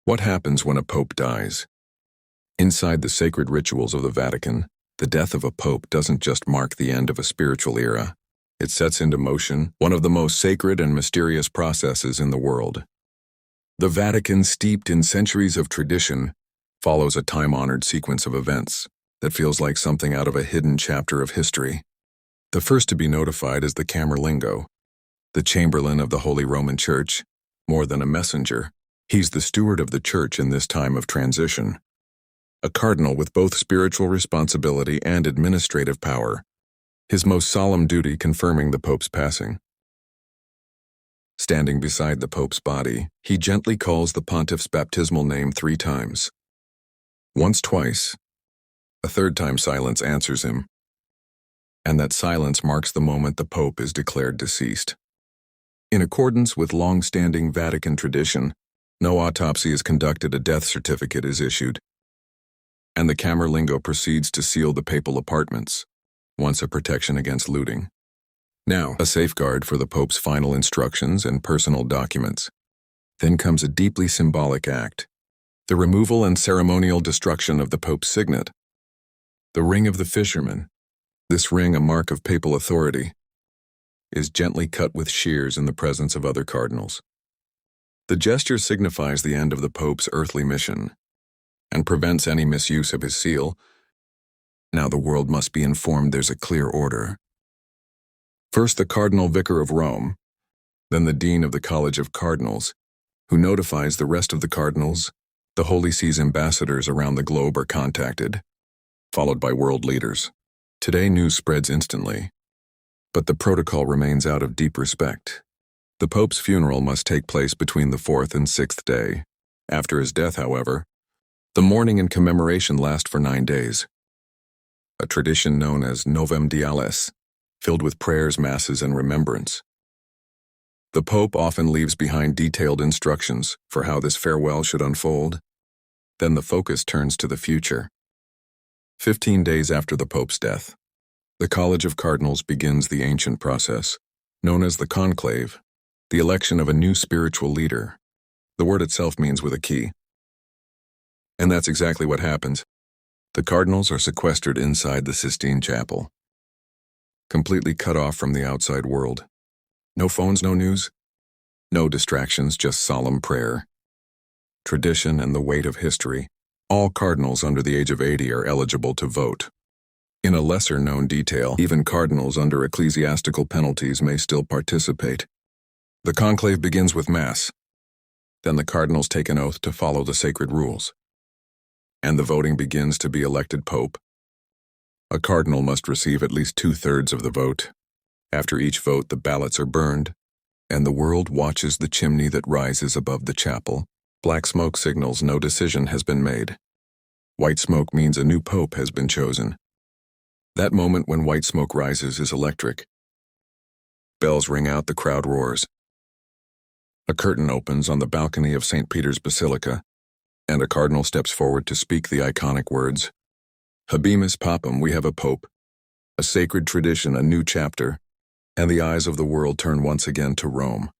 What happens when a pope dies? Inside the sacred rituals of the Vatican, the death of a pope doesn't just mark the end of a spiritual era. It sets into motion one of the most sacred and mysterious processes in the world. The Vatican, steeped in centuries of tradition, follows a time-honored sequence of events that feels like something out of a hidden chapter of history. The first to be notified is the Camerlengo, the Chamberlain of the Holy Roman Church. More than a messenger, he's the steward of the Church in this time of transition. A cardinal with both spiritual responsibility and administrative power, his most solemn duty confirming the Pope's passing. Standing beside the Pope's body, he gently calls the pontiff's baptismal name 3 times. Once twice, a third time silence answers him, and that silence marks the moment the Pope is declared deceased. In accordance with long-standing Vatican tradition, no autopsy is conducted, a death certificate is issued, and the Camerlengo proceeds to seal the papal apartments, once a protection against looting, now a safeguard for the Pope's final instructions and personal documents. Then comes a deeply symbolic act, the removal and ceremonial destruction of the Pope's signet, the Ring of the Fisherman. This ring, a mark of papal authority, is gently cut with shears in the presence of other cardinals. The gesture signifies the end of the Pope's earthly mission and prevents any misuse of his seal. Now the world must be informed there's a clear order. First the Cardinal Vicar of Rome, then the Dean of the College of Cardinals, who notifies the rest of the cardinals. The Holy See's ambassadors around the globe are contacted, followed by world leaders. Today news spreads instantly, but the protocol remains out of deep respect. The Pope's funeral must take place between the 4th and 6th day. After his death, however, the mourning and commemoration last for 9 days. A tradition known as Novem Diales, filled with prayers, masses, and remembrance. The Pope often leaves behind detailed instructions for how this farewell should unfold. Then the focus turns to the future. 15 days after the Pope's death, the College of Cardinals begins the ancient process, known as the conclave, the election of a new spiritual leader. The word itself means with a key. And that's exactly what happens. The cardinals are sequestered inside the Sistine Chapel, completely cut off from the outside world. No phones, no news, no distractions, just solemn prayer, tradition, and the weight of history. All cardinals under the age of 80 are eligible to vote. In a lesser-known detail, even cardinals under ecclesiastical penalties may still participate. The conclave begins with Mass. Then the cardinals take an oath to follow the sacred rules. And the voting begins to be elected Pope. A cardinal must receive at least 2/3 of the vote. After each vote, the ballots are burned, and the world watches the chimney that rises above the chapel. Black smoke signals no decision has been made. White smoke means a new pope has been chosen. That moment when white smoke rises is electric. Bells ring out, the crowd roars. A curtain opens on the balcony of St. Peter's Basilica, and a cardinal steps forward to speak the iconic words, Habemus Papam, we have a pope, a sacred tradition, a new chapter, and the eyes of the world turn once again to Rome.